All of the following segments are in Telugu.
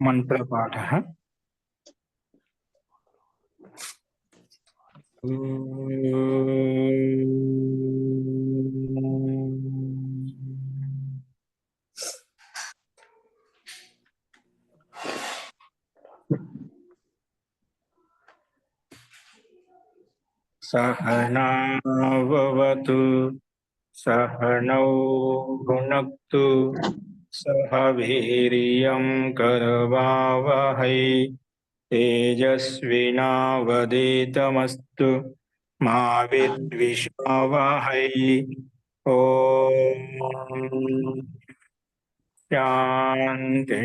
మంత్రపాఠः सहना भवतु सहनौ भुनक्तु सह वीर्यं करवावहै तेजस्विनावधीतमस्तु मा विद्विषावहै। ओम शांति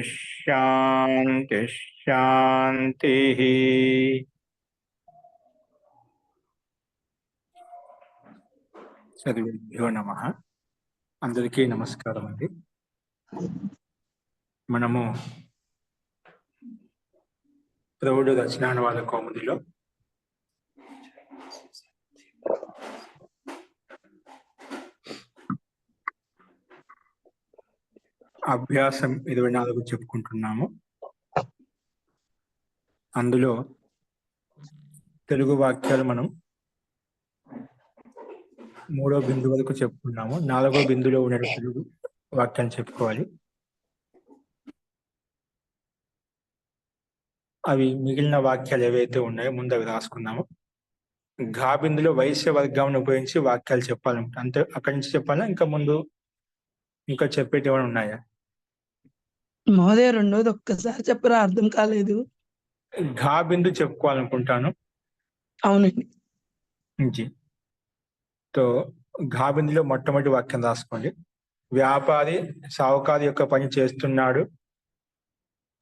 शांति शांति। సర్వేభ్యో నమః. అందరికీ నమస్కారం అండి. మనము ప్రౌఢ దక్షిణానువాద కౌముదిలో అభ్యాసం 24 చెప్పుకుంటున్నాము. అందులో తెలుగు వాక్యాలు మనం 3వ బిందు వరకు చెప్పుకున్నాము. 4వ బిందులో ఉన్న తెలుగు వాక్యాన్ని చెప్పుకోవాలి. అవి మిగిలిన వాక్యాలు ఏవైతే ఉన్నాయో ముందు అవి రాసుకున్నాము. ఘా బిందులో వైశ్య వర్గాన్ని ఉపయోగించి వాక్యాలు చెప్పాలంటే అంతే. అక్కడి నుంచి చెప్పాలా ఇంకా ముందు ఇంకా చెప్పేటి ఏమైనా ఉన్నాయా? మహోదయ రెండోది ఒక్కసారి చెప్పరా, అర్థం కాలేదు. ఘా బిందు చెప్పుకోవాలనుకుంటాను. అవునండి. తో ఘా బిందులో మొట్టమొదటి వాక్యం రాసుకోండి. వ్యాపారి సావుకారు యొక్క పని చేస్తున్నాడు.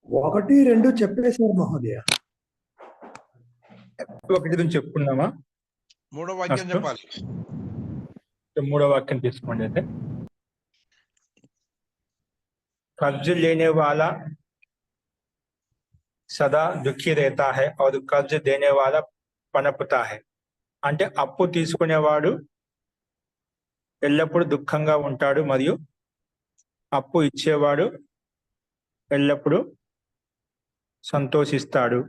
1, 2 చెప్పేశారు మహోదయ. 1 చెప్పుకున్నామా? 3వ వాక్యం చెప్పాలి. 3వ వాక్యం తీసుకోండి. అయితే कर्ज लेने वाला सदा दुखी रहता है और कर्ज देने वाला पनपता है. అంటే అప్పు తీసుకునేవాడు ఎల్లప్పుడూ దుఃఖంగా ఉంటాడు మరియు అప్పు ఇచ్చేవాడు ఎల్లప్పుడూ సంతోషిస్తాడు.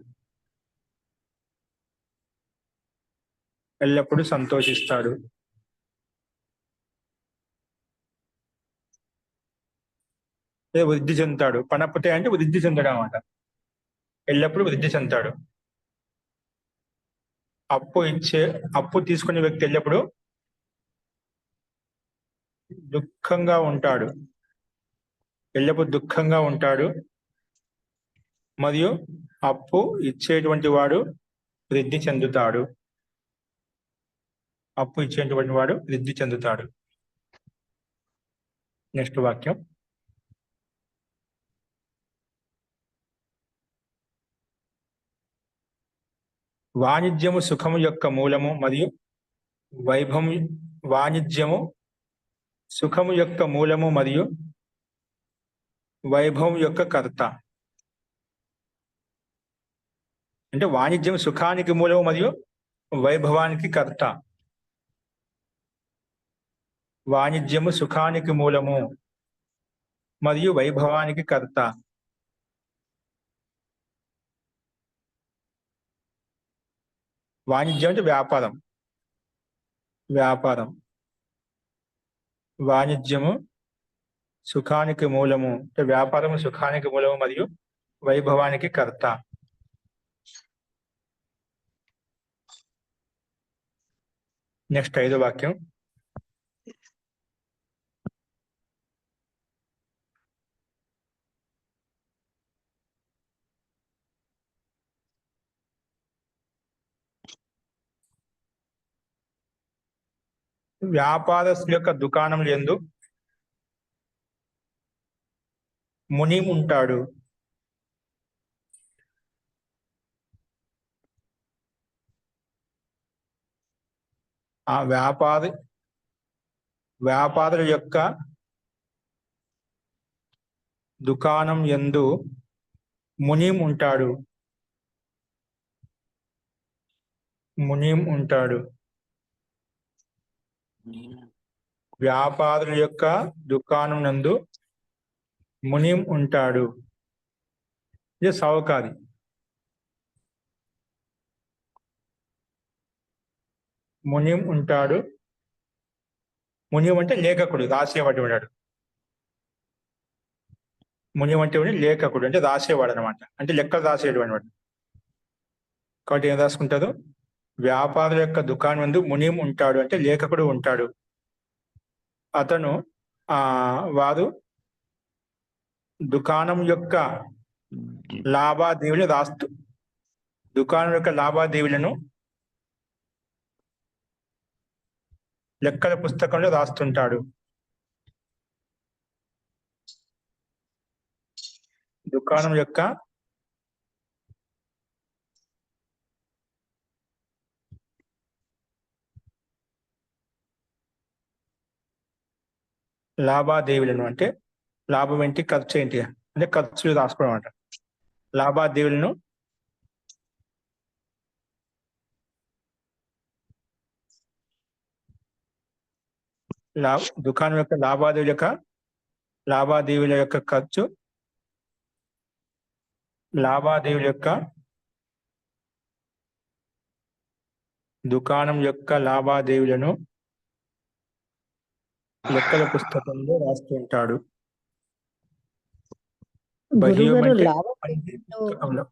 వృద్ధి చెందుతాడు. పనపతే అంటే వృద్ధి చెందడం అన్నమాట. ఎల్లప్పుడూ వృద్ధి చెందుతాడు. అప్పు తీసుకునే వ్యక్తి ఎల్లప్పుడూ దుఃఖంగా ఉంటాడు మరియు అప్పు ఇచ్చేటువంటి వాడు వృద్ధి చెందుతాడు. నెక్స్ట్ వాక్యం. వాణిజ్యము సుఖము యొక్క మూలము మరియు వైభవం యొక్క కర్త. అంటే వాణిజ్యం సుఖానికి మూలము మరియు వైభవానికి కర్త. వాణిజ్యము సుఖానికి మూలము మరియు వైభవానికి కర్త. వాణిజ్యం అంటే వ్యాపారం. వాణిజ్యము సుఖానికి మూలము అంటే వ్యాపారము సుఖానికి మూలము మరియు వైభవానికి కర్త. నెక్స్ట్ 5వ వాక్యం. వ్యాపారస్తుల యొక్క దుకాణం యందు ముని ఉంటాడు. ఆ వ్యాపారుల యొక్క దుకాణం యందు ముని ఉంటాడు. వ్యాపారుల యొక్క దుకాణం నందు ముని ఉంటాడు. ఇది సౌకారి. మునిం ఉంటాడు. మునిం అంటే లేఖకుడు, రాసేవాడు ఉన్నాడు. మునిం అంటే లేఖకుడు అంటే రాసేవాడు అనమాట, అంటే లెక్కలు రాసేవాడు అనమాట. కాబట్టి ఏం రాసుకుంటారు? వ్యాపారుల యొక్క దుకాణం ముందు మునిం ఉంటాడు అంటే లేఖకుడు ఉంటాడు. అతను వారు దుకాణం యొక్క లావాదేవీలు దుకాణం యొక్క లావాదేవీలను లెక్కల పుస్తకంలో రాస్తుంటాడు. దుకాణం యొక్క లావాదేవీలను అంటే లాభం ఏంటి, ఖర్చు ఏంటి అంటే ఖర్చులు రాసుకోవడం అంట. లావాదేవీలను దుకాణం యొక్క లావాదేవీల యొక్క ఖర్చు, లావాదేవీల యొక్క దుకాణం యొక్క లావాదేవీలను లెక్కల పుస్తకంలో రాస్తుంటాడు.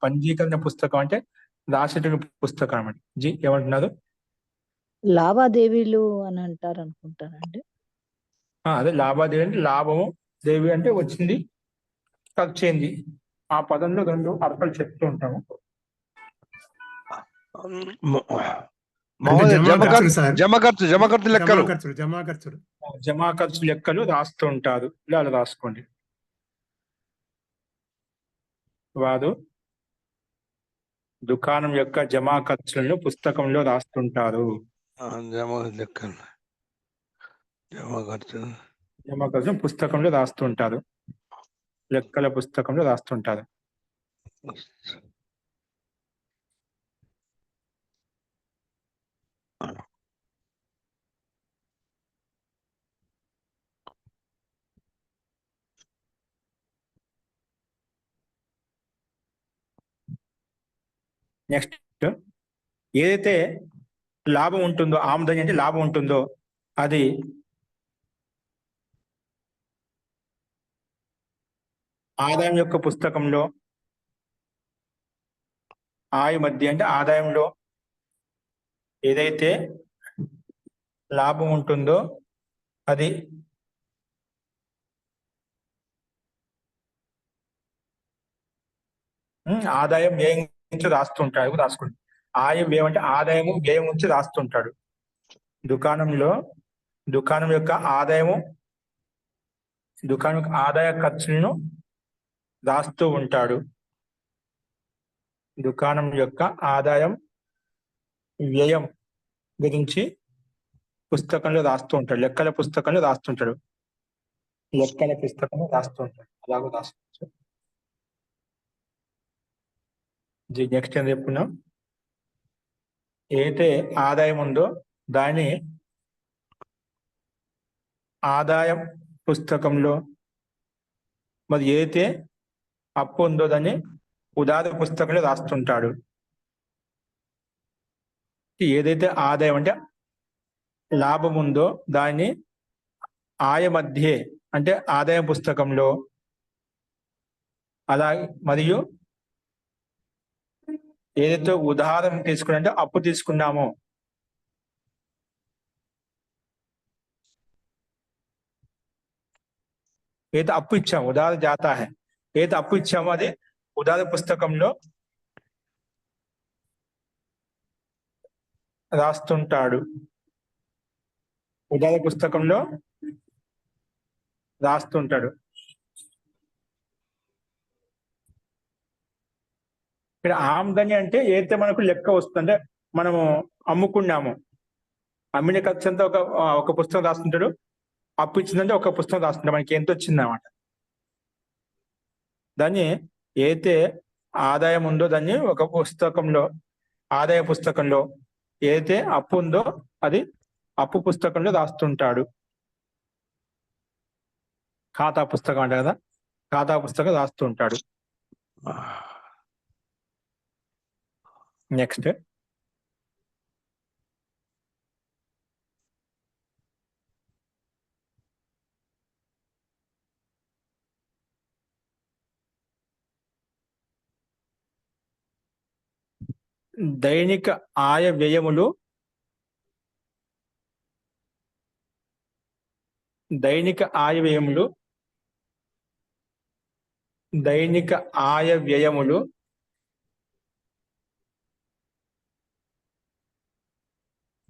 పంజీకరణ పుస్తకం అంటే రాసేట పుస్తకం అన్నమాట. జీ ఏమంటున్నారు? లావాదేవీలు అని అంటారు అనుకుంటానండి. అదే లావాదేవీ అంటే లాభము, దేవి అంటే వచ్చింది, ఖర్చు అయింది. ఆ పదంలో రెండు అర్థాలు చెప్తూ ఉంటాము. జమ ఖర్చు లెక్కలు, జమా ఖర్చు లెక్కలు రాస్తూ ఉంటారు. ఇలా అలా రాసుకోండి. వారు దుకాణం యొక్క జమా ఖర్చులను పుస్తకంలో రాస్తుంటారు. జమా ఖర్చు పుస్తకంలో రాస్తుంటారు, లెక్కల పుస్తకంలో రాస్తుంటారు. నెక్స్ట్, ఏదైతే లాభం ఉంటుందో, ఆమదని అంటే లాభం ఉంటుందో, అది ఆదాయం యొక్క పుస్తకంలో, ఆయ మధ్య అంటే ఆదాయంలో ఏదైతే లాభం ఉంటుందో అది ఆదాయం వ్యయం నుంచి రాస్తుంటాడు. రాసుకోండి. ఆయం వ్యయం అంటే ఆదాయము వ్యయం నుంచి రాస్తుంటాడు. దుకాణం యొక్క ఆదాయ ఖర్చులను రాస్తూ ఉంటాడు. దుకాణం యొక్క ఆదాయం వ్యయం గురించి పుస్తకంలో రాస్తూ ఉంటాడు, లెక్కల పుస్తకంలో రాస్తుంటాడు. అలాగూ రాసుకోవచ్చు. నెక్స్ట్ ఏం చెప్పుకున్నాం? ఏదైతే ఆదాయం ఉందో దాన్ని ఆదాయం పుస్తకంలో, మరి ఏదైతే అప్పు ఉందో దాన్ని ఉదార పుస్తకంలో రాస్తుంటాడు. ఏదైతే ఆదాయం అంటే లాభం ఉందో దాన్ని ఆయ మధ్యే అంటే ఆదాయం పుస్తకంలో, అలాగే మరియు ఏదైతే ఉదాహరణ తీసుకున్నా అప్పు తీసుకున్నామో ఏదైతే అప్పు ఇచ్చాము, ఉదాహరణ జాతా హై, ఏదైతే అప్పు ఇచ్చామో అది ఉదాహరణ పుస్తకంలో రాస్తుంటాడు. ఉదాహరణ పుస్తకంలో రాస్తుంటాడు. ఇక్కడ ఆమ్దని అంటే ఏదైతే మనకు లెక్క వస్తుందంటే మనము అమ్ముకున్నాము, అమ్మిన ఖర్చు అంతా ఒక పుస్తకం రాస్తుంటాడు, అప్పు ఇచ్చిందంటే ఒక పుస్తకం రాస్తుంటాడు, మనకి ఎంత వచ్చింది అన్నమాట. దాన్ని ఏదైతే ఆదాయం ఉందో దాన్ని ఒక పుస్తకంలో, ఆదాయ పుస్తకంలో, ఏదైతే అప్పు ఉందో అది అప్పు పుస్తకంలో రాస్తుంటాడు. ఖాతా పుస్తకం అంటే కదా, ఖాతా పుస్తకం రాస్తుంటాడు. నెక్స్ట్ దైనిక ఆయ వ్యయములు దైనిక ఆయ వ్యయములు దైనిక ఆయ వ్యయములు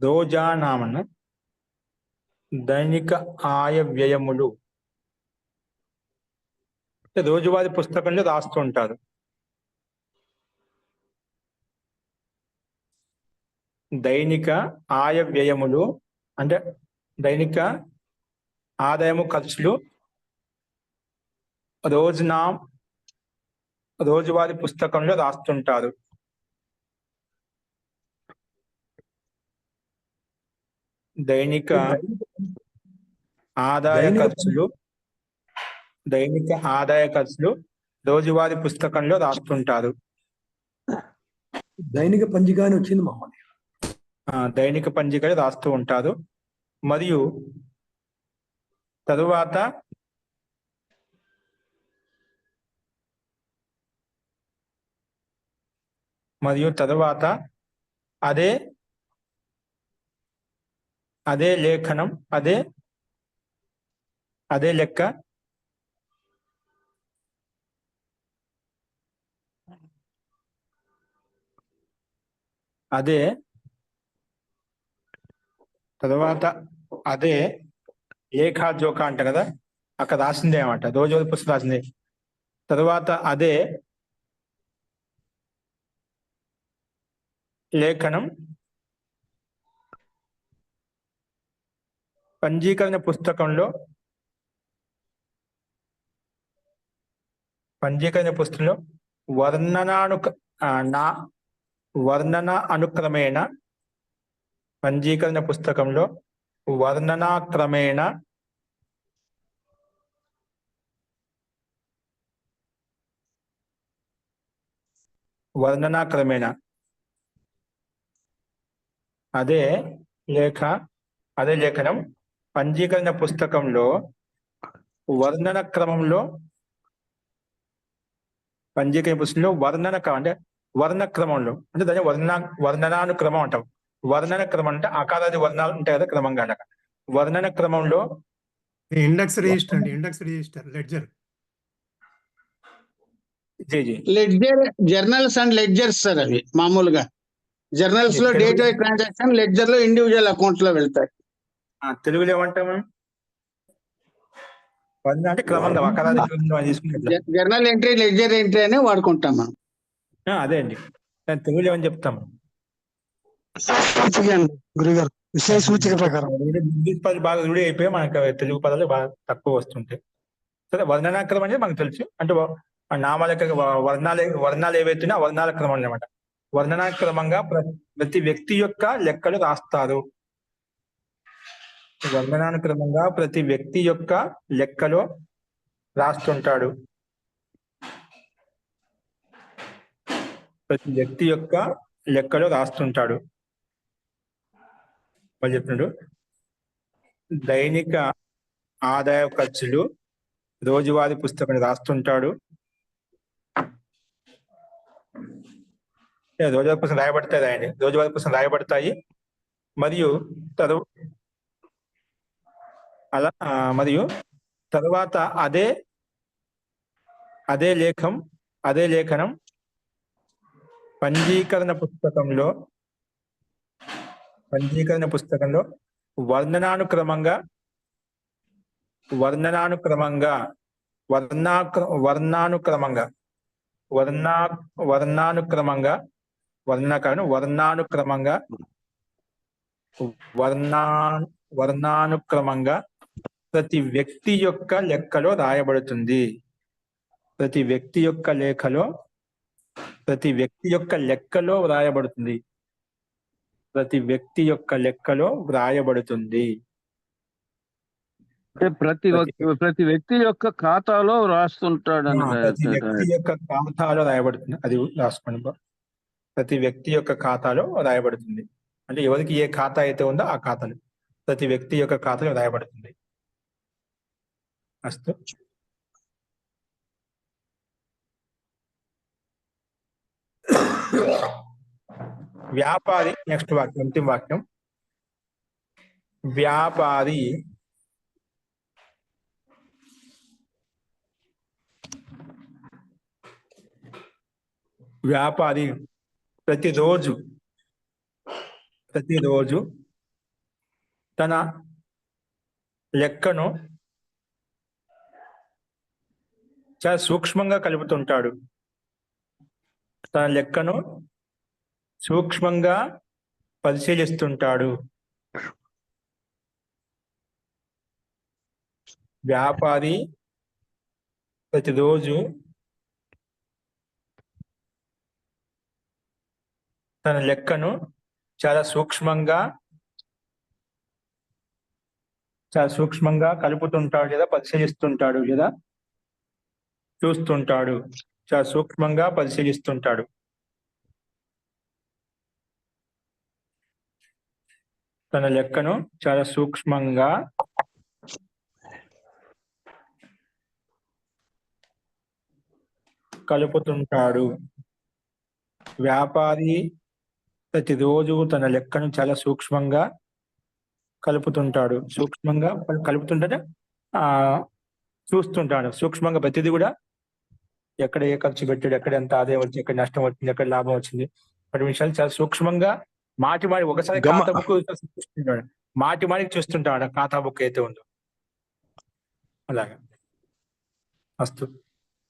రోజానామన దైనిక ఆయ వ్యయములు రోజువారీ పుస్తకంలో రాస్తుంటారు. దైనిక ఆయ వ్యయములు అంటే దైనిక ఆదాయము ఖర్చులు రోజువారీ పుస్తకంలో రాస్తుంటారు. దైనిక ఆదాయ ఖర్చులు రోజువారీ పుస్తకంలో రాస్తుంటారు. దైనిక పంజిక అని వచ్చింది మహోదయ. దైనిక పంజికలు రాస్తూ ఉంటారు. మరియు తరువాత అదే లేఖనం అదే లెక్క తర్వాత అదే లేఖా జోకా అంట కదా, అక్కడ రాసిందే అన్నమాట. రోజు పుస్తకం రాసింది. తర్వాత అదే లేఖనం పంజీకరణ పుస్తకంలో వర్ణన అనుక్రమేణ పంజీకరణ పుస్తకంలో వర్ణనాక్రమేణ అదే లేఖనం పంజీకరణ పుస్తకంలో వర్ణన క్రమంలో అంటే వర్ణ క్రమంలో అంటే దాన్ని వర్ణనానుక్రమం అంటాం. వర్ణన క్రమం అంటే అకారాది వర్ణాలు ఉంటాయి కదా క్రమంగా. వర్ణన క్రమంలో index register ledger journals and ledgers sir. అవి మామూలుగా జర్నల్స్ లో డేట్ వైజ్ ట్రాన్సాక్షన్, లెడ్జర్ లో ఇండివిజువల్ అకౌంట్స్ లో వెళ్తాయి. తెలుగులో ఏమంటాం మనం? వర్ణ అంటే క్రమంగా అకారాది జర్నల్ ఎంట్రీ, లెడ్జర్ ఎంట్రీ అని వాడుకుంటాం మనం. అదే అండి, తెలుగులో ఏమని చెప్తాం? గురుగారు విషయ సూచిక ప్రకారం ఇంగ్లీష్ పదాలు బాగా రూఢి అయిపోయి మనకు తెలుగు పదాలు బాగా తక్కువ వస్తుంటాయి. సరే, వర్ణనాక్రమం అనేది మనకు తెలుసు. అంటే నామాల వర్ణాలు ఏవైతున్నాయో ఆ వర్ణాల క్రమం అనమాట. వర్ణనాక్రమంగా ప్రతి వ్యక్తి యొక్క లెక్కలు రాస్తారు. వర్ణనానుక్రమంగా ప్రతి వ్యక్తి యొక్క లెక్కలో రాస్తుంటాడు. వాళ్ళు చెప్తున్నాడు దైనిక ఆదాయ ఖర్చులు రోజువారీ పుస్తకం రాస్తుంటాడు. రోజువారీ పుస్తకం రాయబడతాయి. మరియు తర్వాత అదే లేఖనం పంజీకరణ పుస్తకంలో వర్ణనానుక్రమంగా ప్రతి వ్యక్తి యొక్క లెక్కలో రాయబడుతుంది. ప్రతి వ్యక్తి యొక్క లెక్కలో వ్రాయబడుతుంది. ప్రతి వ్యక్తి యొక్క ఖాతాలో రాస్తుంటాడు. ప్రతి వ్యక్తి యొక్క ఖాతాలో రాయబడుతుంది. అది రాసుకోండి. ప్రతి వ్యక్తి యొక్క ఖాతాలో రాయబడుతుంది. అంటే ఎవరికి ఏ ఖాతా అయితే ఉందో ఆ ఖాతాలో ప్రతి వ్యక్తి యొక్క ఖాతాలో రాయబడుతుంది. అస్తు. వ్యాపారి, నెక్స్ట్ వాక్యం, అంతిమ వాక్యం. వ్యాపారి ప్రతిరోజు తన లెక్కను చాలా సూక్ష్మంగా కలుపుతుంటాడు. తన లెక్కను సూక్ష్మంగా పరిశీలిస్తుంటాడు. వ్యాపారి ప్రతిరోజు తన లెక్కను చాలా సూక్ష్మంగా కలుపుతుంటాడు, లేదా పరిశీలిస్తుంటాడు, లేదా చూస్తుంటాడు. చాలా సూక్ష్మంగా పరిశీలిస్తుంటాడు. తన లెక్కను చాలా సూక్ష్మంగా కలుపుతుంటాడు. వ్యాపారి ప్రతిరోజు తన లెక్కను చాలా సూక్ష్మంగా కలుపుతుంటాడు. కలుపుతుంటే చూస్తుంటాడు. సూక్ష్మంగా ప్రతిదీ కూడా ఎక్కడ ఏ ఖర్చు పెట్టాడు, ఎక్కడ ఎంత ఆదాయం వచ్చింది, ఎక్కడ నష్టం వచ్చింది, ఎక్కడ లాభం వచ్చింది, అటువంటి విషయాలు చాలా సూక్ష్మంగా మాటి ఒకసారి ఖాతా బుక్ చూస్తుంటాడు, మాటికి చూస్తుంటాడు ఖాతా బుక్ అయితే ఉందో అలాగా. అస్తు.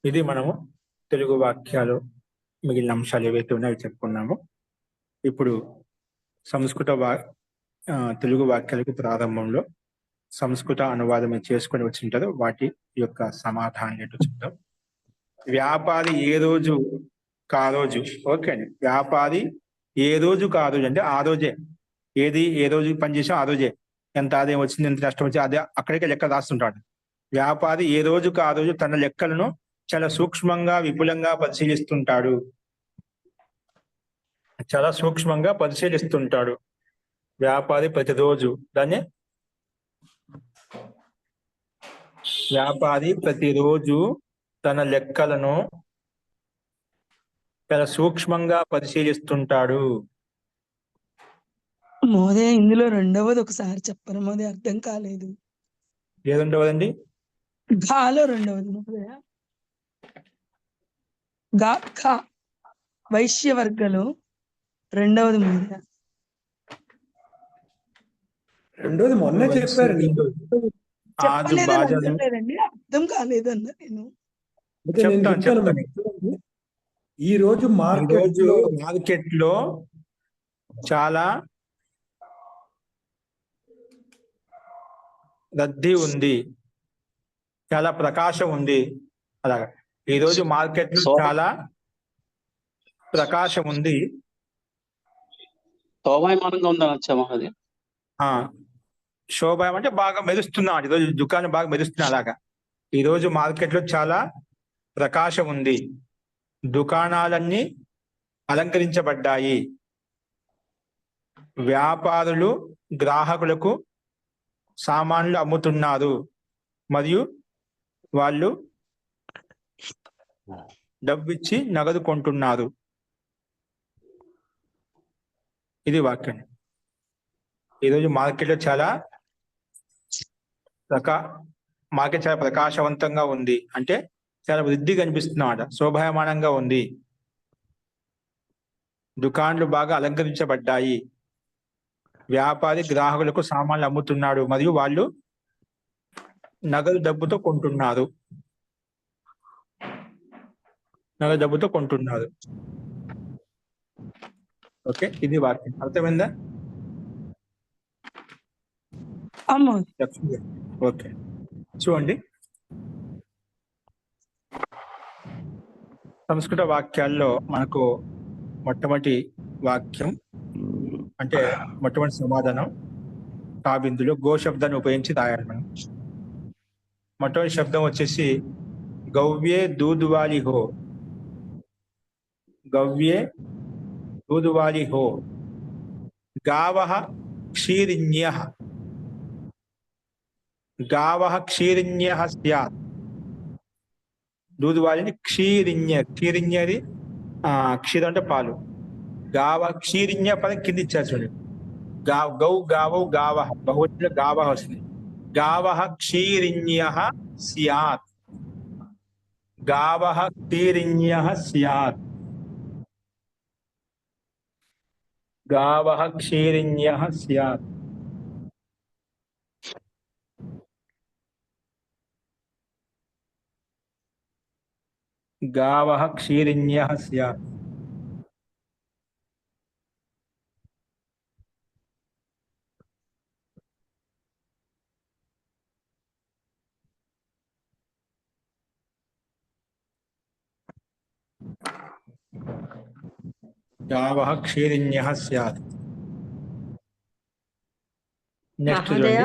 ఇది మనము తెలుగు వాక్యాలు మిగిలిన అంశాలు ఏవైతే ఉన్నాయో చెప్పుకున్నాము. ఇప్పుడు సంస్కృత తెలుగు వాక్యాలకు ప్రారంభంలో సంస్కృత అనువాదం చేసుకొని వచ్చింటారో వాటి యొక్క సమాధానం ఏంటో చెప్తాం. వ్యాపారి ఏ రోజు కారోజు. ఓకే అండి. వ్యాపారి ఏ రోజు కారోజు అంటే ఆ రోజే, ఏ రోజు పని చేసాం ఆ రోజే, ఎంత ఆదాయం వచ్చింది, ఎంత నష్టం వచ్చింది, అదే అక్కడికే లెక్క రాస్తుంటాడు. వ్యాపారి ఏ రోజు కారోజు తన లెక్కలను చాలా సూక్ష్మంగా విపులంగా పరిశీలిస్తుంటాడు. వ్యాపారి ప్రతిరోజు తన లెక్కలను చాలా సూక్ష్మంగా పరిశీలిస్తుంటాడు. మోదయ ఇందులో రెండవది ఒకసారి చెప్పరు మోదయ, అర్థం కాలేదు. ఏది రెండవదండి? ఘాలో రెండవది మోదయ. ఘా వైశ్య వర్గలో రెండవది మోదయ. రెండోది మొన్నే చెప్పారండి. చెప్పలేదండి, అర్థం కాలేదన్న నేను. చెప్తాను. ఈ రోజు మార్కెట్ లో చాలా రద్దీ ఉంది, చాలా ప్రకాశం ఉంది. అలాగా ఈ రోజు మార్కెట్ లో చాలా ప్రకాశం ఉంది. శోభాయమానంగా ఉందని మహోదయ. శోభాయం అంటే బాగా మెరుస్తున్నా, ఈరోజు దుకాణం బాగా మెరుస్తున్నా. అలాగా ఈ రోజు మార్కెట్ లో చాలా ప్రకాశం ఉంది, దుకాణాలన్నీ అలంకరించబడ్డాయి, వ్యాపారులు గ్రాహకులకు సామాన్లు అమ్ముతున్నారు మరియు వాళ్ళు డబ్బిచ్చి నగదు కొంటున్నారు. ఇది వాక్యం. ఈరోజు మార్కెట్ చాలా ప్రకాశవంతంగా ఉంది అంటే చాలా వృద్ధి కనిపిస్తున్నమాట, శోభాయమానంగా ఉంది, దుకాణాలు బాగా అలంకరించబడ్డాయి, వ్యాపారి గ్రాహకులకు సామాన్లు అమ్ముతున్నాడు మరియు వాళ్ళు నగదు డబ్బుతో కొంటున్నారు. ఓకే, ఇది వాక్యం. అర్థమైందా? ఓకే, చూడండి. సంస్కృత వాక్యాల్లో మనకు మొట్టమొదటి వాక్యం అంటే మొట్టమొదటి సమాధానం కాబిందులో గో శబ్దాన్ని ఉపయోగించి రాయాలి మనం. మొట్టమొదటి శబ్దం వచ్చేసి గవ్యే దూద్వాలి హో. గవ్యే दूधवाली हो। गावः क्षीरिण्यः, गावः क्षीरिण्यः स्यात्। दूध वाली क्षीरिण्य, क्षीरिण्यది క్షీరం అంటే పాలు. గావ క్షీరిణ్య పదం కింద ఇచ్చారు చూడండి. గౌ గావౌ గావః బహువచనంలో గావః వస్తుంది. గావః క్షీరిణ్యః స్యాత్, గావః క్షీరిణ్యః స్యాత్, గావః క్షీరిణ్యః స్యాత్. गावः क्षीरिण्यः स्यात्. गावः क्षीरिण्यः स्यात्. నెక్స్ట్ మహోదయ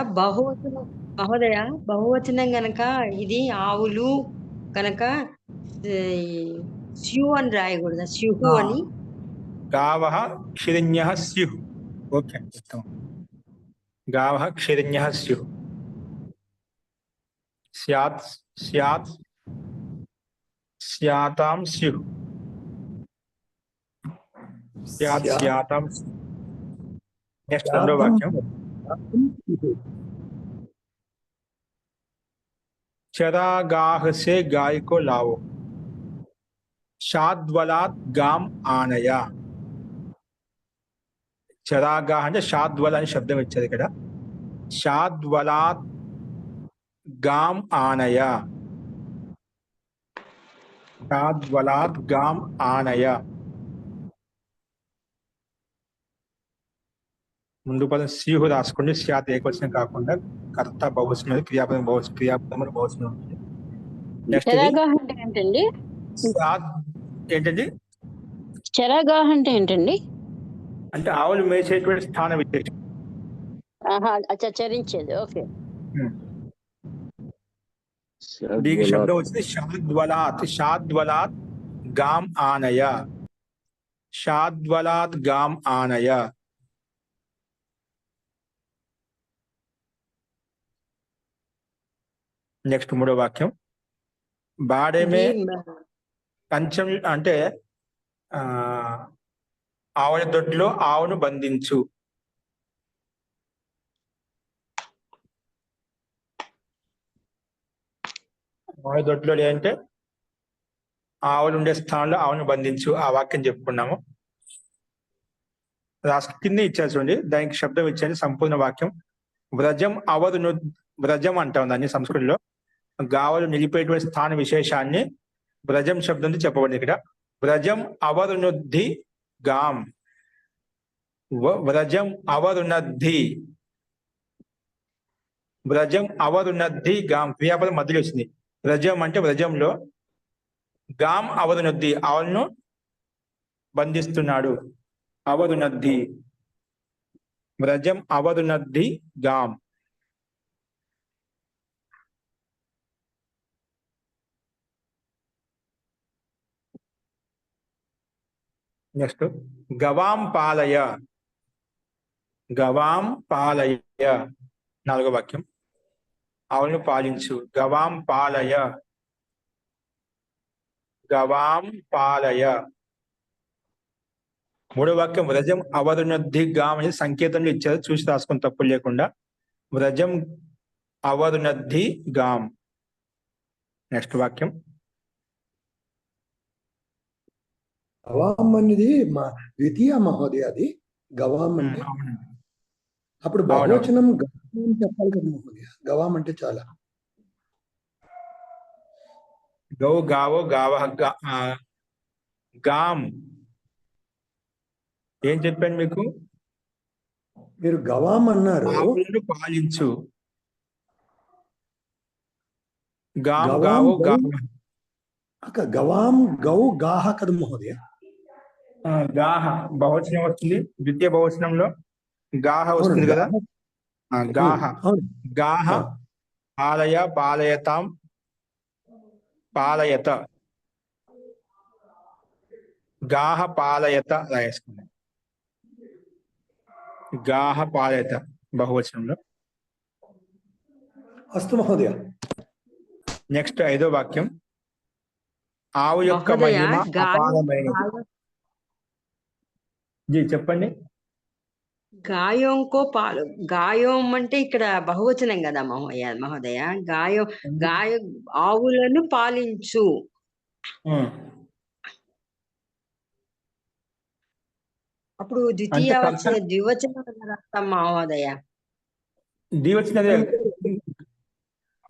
చూడండి. బహువచనం గనక ఇది ఆవులు కనుక స్యు అని రాయకూడదు, స్యుహు అని. गावः क्षीरिण्यः स्युः. ఓకే, ఉత్తమం. गावः क्षीरिण्यः स्युः. स्यात् स्यात् स्यातां स्युः. स्यात् स्यातां. నెక్స్ట్ రెండో వాక్యం. चरागाह से गाय को लाओ, शाद्वलात् गाम आनया. చరాగాహ అంటే షాద్వల అనే శబ్దం ఇచ్చారు ఇక్కడ. షాద్వలాత్ గామ్ ఆనయ, షాద్వలాత్ గామ్ ఆనయ. ముందు పదం స్యూహు రాసుకోండి. స్యాత్ ఏకవచనం కాకుండా కర్త బహువచనం, క్రియాపదం క్రియాపదం బహువచనం ఉంటుంది. నెక్స్ట్ చెరాగాహ అంటే ఏంటండి? ఏంటండి? చెరాగాహ అంటే ఏంటండి? అంటే ఆవులు మేసేటువంటి స్థాన విశేషం. చరించేది. ఓకే. దీనికి శబ్దం వచ్చింది షాద్వలాత్. షాద్వలాత్ గామ్ ఆనయ, షాద్వలాత్ గామ్ ఆనయ. నెక్స్ట్ మూడో వాక్యం. బాడేమే కంచం అంటే ఆవుల దొడ్లో ఆవును బంధించు. ఆవుల దొడ్లో అంటే ఆవులు ఉండే స్థానంలో ఆవును బంధించు. ఆ వాక్యం చెప్పుకున్నాము. కింద ఇచ్చారు చూడండి, దానికి శబ్దం ఇచ్చాను. సంపూర్ణ వాక్యం. వ్రజం అవరును, వ్రజం అంటాం దాన్ని సంస్కృతిలో. గావలు నిలిపేటువంటి స్థాన విశేషాన్ని వ్రజం శబ్దంతో చెప్పబడింది ఇక్కడ. వ్రజం అవరునుద్ధి గాం. వ్రజం అవరునద్ధి, వ్రజం అవరునద్ధి గాం. క్రియాపదం మధ్యలో వచ్చింది. వ్రజం అంటే వ్రజంలో, గాం అవరునద్ధి ఆవులను బంధిస్తున్నాడు. అవరునద్ధి, వ్రజం అవరునద్ధి గాం. నెక్స్ట్ గవాం పాలయ, గవాం పాలయ. నాలుగో వాక్యం. ఆవులను పాలించు. గవాం పాలయ, గవాం పాలయ. మూడో వాక్యం. వ్రజం అవరునద్ధి గాం అనేది సంకేతంలో ఇచ్చారు, చూసి రాసుకుని తప్పులు లేకుండా. వ్రజం అవరునద్ధి గాం. నెక్స్ట్ వాక్యం. గవాం అనేది ద్వితీయ మహోదయ. అది గవాం అంటే అప్పుడు బహువచనం గవాం చెప్పాలి కదా మహోదయ. గవాం అంటే చాలా. గౌ గావో గావ గాం. ఏం చెప్పాను మీకు? మీరు గవాం అన్నారు. ఆవులను పాలించు. గాం గావో గావ. గవాం గౌ గాహ కదా మహోదయ. గాహ బహువచనం వస్తుంది. ద్వితీయ బహువచనంలో గాహ వస్తుంది కదా. గాహ, గాహ పాలయ, పాలయతాం, పాలయత. గాహ పాలయత రాయేసుకున్నాం. గాహ పాలయత బహువచనంలో. అస్తు మహోదయ. నెక్స్ట్ 5వ వాక్యం, ఆవు యొక్క మహోదయ మహిమ గాయం అపారమైనది. జీ చెప్పండి. గాయంకో పాలు, గాయం అంటే ఇక్కడ బహువచనం కదా మహోదయ. గాయ ఆవులను పాలించు. అప్పుడు ద్వివచనం రాస్తాం మహోదయ.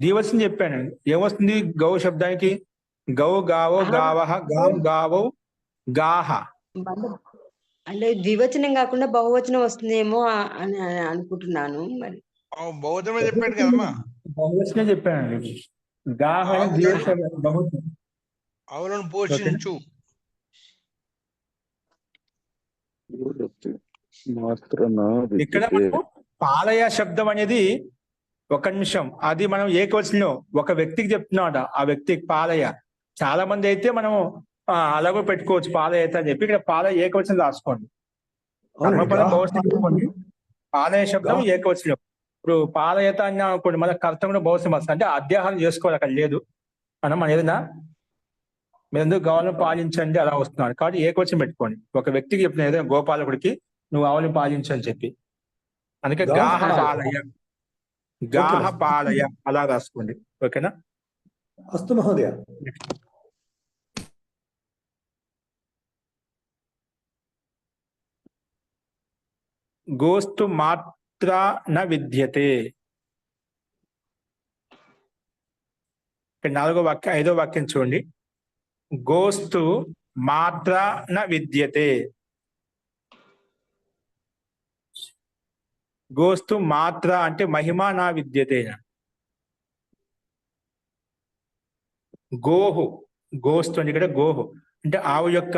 ద్వివచనం చెప్పాను. ఏమొస్తుంది గౌ శబ్దానికి? గౌ గావో గావహ గాం గావో గాహ. అంటే ద్వివచనం కాకుండా బహువచనం వస్తుందేమో అని అనుకుంటున్నాను. మరి బహువచనమే చెప్పాడు కదమ్మా. బహువచనం చెప్పానండి. గాహ బహువచనం. ఆవులను పోషించు. ఇక్కడ పాలయ శబ్దం అనేది ఒక నిమిషం, అది మనం ఏకవచనంలో ఒక వ్యక్తికి చెప్తున్నాడ. ఆ వ్యక్తికి పాలయ. చాలా మంది అయితే మనము అలాగో పెట్టుకోవచ్చు పాలయత అని చెప్పి. ఇక్కడ పాలయ ఏకవచనం రాసుకోండి. కర్మపదం బహువచనం పెట్టుకోండి. పాలయ శబ్దం ఏకవచనం. ఇప్పుడు పాలయత అని అనుకోండి, మన కర్తం కూడా బహువచనం వస్తుంది. అంటే అధ్యాహారం చేసుకోవాలి, అక్కడ లేదు. మనం ఏదైనా మీరు ఎందుకు గౌలను పాలించండి అలా వస్తున్నాడు. కాబట్టి ఏకవచనం పెట్టుకోండి. ఒక వ్యక్తికి చెప్పిన ఏదైనా గోపాలకుడికి నువ్వు ఆవుని పాలించు అని చెప్పి. అందుకే గాహ పాలయ, గాహ పాలయ అలా రాసుకోండి. ఓకేనా? అస్తు మహోదయ. గోస్తు మాత్ర న విద్యతే. ఇక్కడ 4వ వాక్యం 5వ వాక్యం చూడండి. గోస్తు మాత్ర న విద్యతే. గోస్తు మాత్ర అంటే మహిమ నా విద్యతే. గోహు, గోస్తు అంటే ఇక్కడ గోహు అంటే ఆవు యొక్క.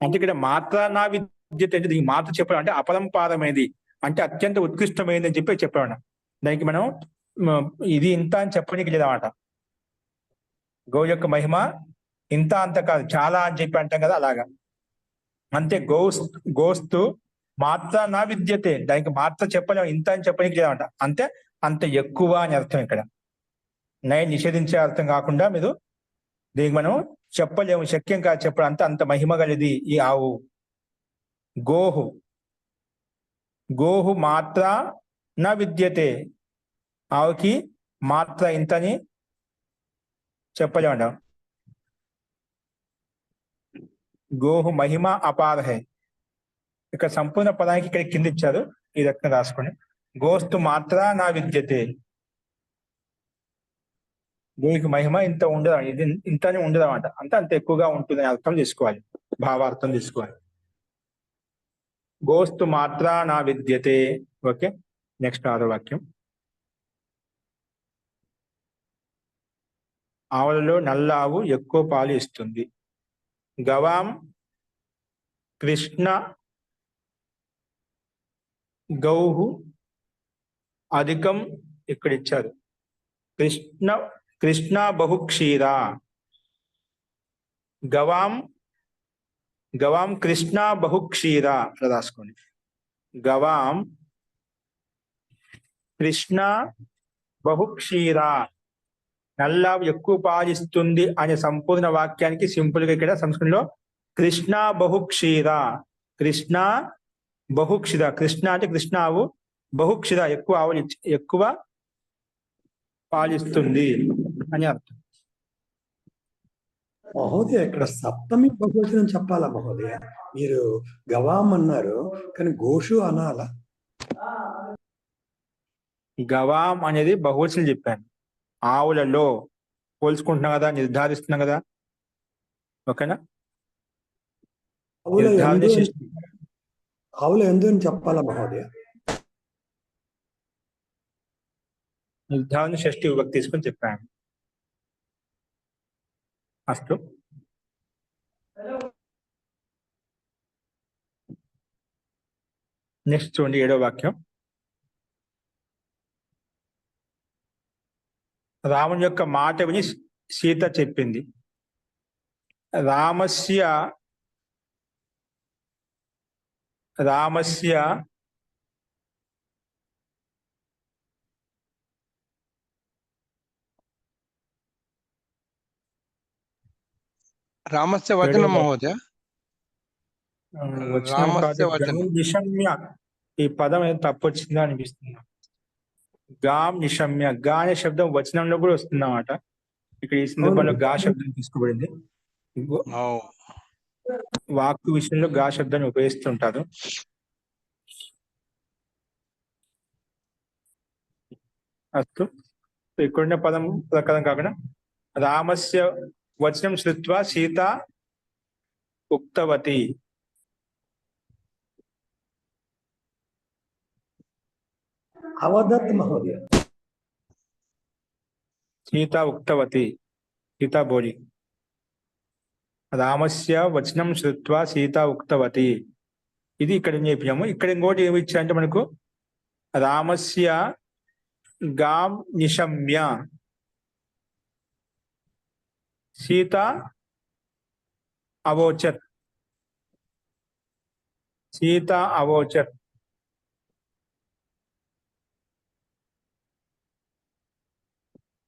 అంటే ఇక్కడ మాత్ర నా విద్యతే అంటే దీనికి మాత్ర చెప్పడం అంటే అపరంపారమైనది, అంటే అత్యంత ఉత్కృష్టమైనది అని చెప్పి చెప్పాడు. దానికి మనం ఇది ఇంత అని చెప్పడానికి లేదన్నమాట. గో యొక్క మహిమ ఇంత అంత కాదు, చాలా అని చెప్పి అంటాం కదా, అలాగా. అంతే. గోస్తు మాత్ర నా విద్యతే, దానికి మాత్ర చెప్పలేము, ఇంత అని చెప్పడానికి లేదన్నమాట. అంతే, అంత ఎక్కువ అని అర్థం. ఇక్కడ నయం నిషేధించే అర్థం కాకుండా మీరు దీనికి మనం చెప్పలేము, శక్యం కాదు చెప్పడం. అంత మహిమ కలిది ఈ ఆవు. గోహు, గోహు మాత్ర నా విద్యతే, ఆవుకి మాత్ర ఇంతని చెప్పలేమంట. గోహు మహిమ అపార హై. ఇక్కడ సంపూర్ణ పదానికి ఇక్కడ కింద ఇచ్చారు, ఈ రకంగా రాసుకొని. గోస్తు మాత్ర నా విద్యతే, గోకి మహిమ ఇంత ఉండదు, ఇది ఇంతని ఉండదు అన్నమాట. అంత ఎక్కువగా ఉంటుందని అర్థం తీసుకోవాలి, భావార్థం తీసుకోవాలి. గోస్తు మాత్ర నా విద్యతే. ఓకే, నెక్స్ట్ 6వ వాక్యం. ఆవులలో నల్ల ఆవు ఎక్కువ పాలు ఇస్తుంది. గవాం కృష్ణ గౌహు అధికం. ఇక్కడ ఇచ్చారు కృష్ణ బహుక్షీర. గవాం కృష్ణ బహుక్షీర అలా రాసుకోండి. గవాం కృష్ణ బహుక్షీర, నల్లావు ఎక్కువ పాలిస్తుంది అనే సంపూర్ణ వాక్యానికి సింపుల్ గా ఇక్కడ సంస్కృతంలో కృష్ణ బహుక్షీర. కృష్ణ బహుక్షీర, కృష్ణ అంటే కృష్ణ ఆవు, బహుక్షీర ఎక్కువ ఆవులు ఎక్కువ పాలిస్తుంది అని అర్థం. మహోదయ, ఇక్కడ సప్తమి బహువచనం చెప్పాలా మహోదయ? మీరు గవాం అన్నారు కానీ గోషు అనాలా? గవాం అనేది బహువచనం చెప్పాను. ఆవులలో పోల్చుకుంటున్నాం కదా, నిర్ధారిస్తున్నాం కదా. ఓకేనా? ఆవుల ఎందు అని చెప్పాలా మహోదయ? నిర్ధారణ షష్ఠి విభక్తి తీసుకొని చెప్పాను. అస్తు. నెక్స్ట్ చూడండి 7వ వాక్యం. రాముని యొక్క మాట విని సీత చెప్పింది. రామస్య రామస్య వచనం మహోదయ. వచనం కాదు, రామస్య వచనం. గాం నిశమ్య. ఈ పదం ఏదో తప్పు వచ్చిందా అనిపిస్తుంది. గాం నిశమ్య, గా అనే శబ్దం వచనంలో కూడా వస్తుంది అన్నమాట. ఇక్కడ ఈ సందర్భంలో గా శబ్దం తీసుకోబడింది. వాక్కు విషయంలో గా శబ్దాన్ని ఉపయోగిస్తుంటారు. అస్తు, ఇక్కడున్న పదం ప్రకారం కాకుండా రామస్య వచనం శ్రుత్వా సీత ఉక్తవతి. అవదత్ మహోదయ. సీత ఉక్తవతి, సీత బోలి. రామస్య వచనం శ్రుత్వా సీత ఉక్తవతి, ఇది ఇక్కడ చెప్పాము. ఇక్కడ ఇంకోటి ఏమి ఇచ్చారంటే మనకు రామస్య గాం నిశమ్య సీత అవోచత్. సీత అవోచత్,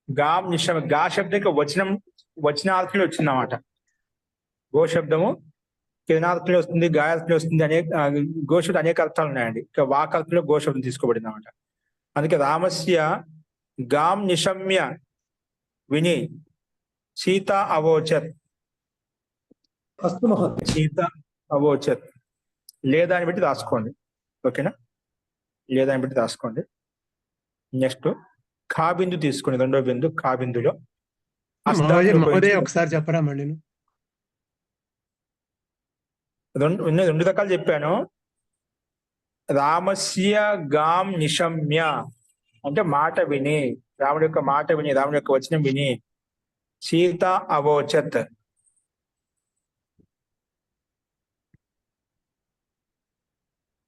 గాం నిశమ్య. గా శబ్దం వచనార్థంలో వచ్చిందన్నమాట. గో శబ్దము కిరణార్థంలో వస్తుంది, గాయార్థంలో వస్తుంది. గో శబ్దం అనేక అర్థాలు ఉన్నాయండి. ఇక వాకర్థంలో గో శబ్దం తీసుకోబడింది అన్నమాట. అందుకే రామస్య గాం నిశమ్య విని సీత అవోచత్. సీత అవోచత్, లేదా అని బట్టి రాసుకోండి. ఓకేనా, లేదా అని బట్టి రాసుకోండి. నెక్స్ట్ ఖా బిందు తీసుకోండి. రెండో బిందు ఖా బిందులో ఒకసారి చెప్పరా మళ్ళీ. రెండు రకాలు చెప్పాను. రామస్య గాం నిశమ్య అంటే మాట విని, రాముడి యొక్క మాట విని, రాముడి యొక్క వచనం విని సీత అవోచత్.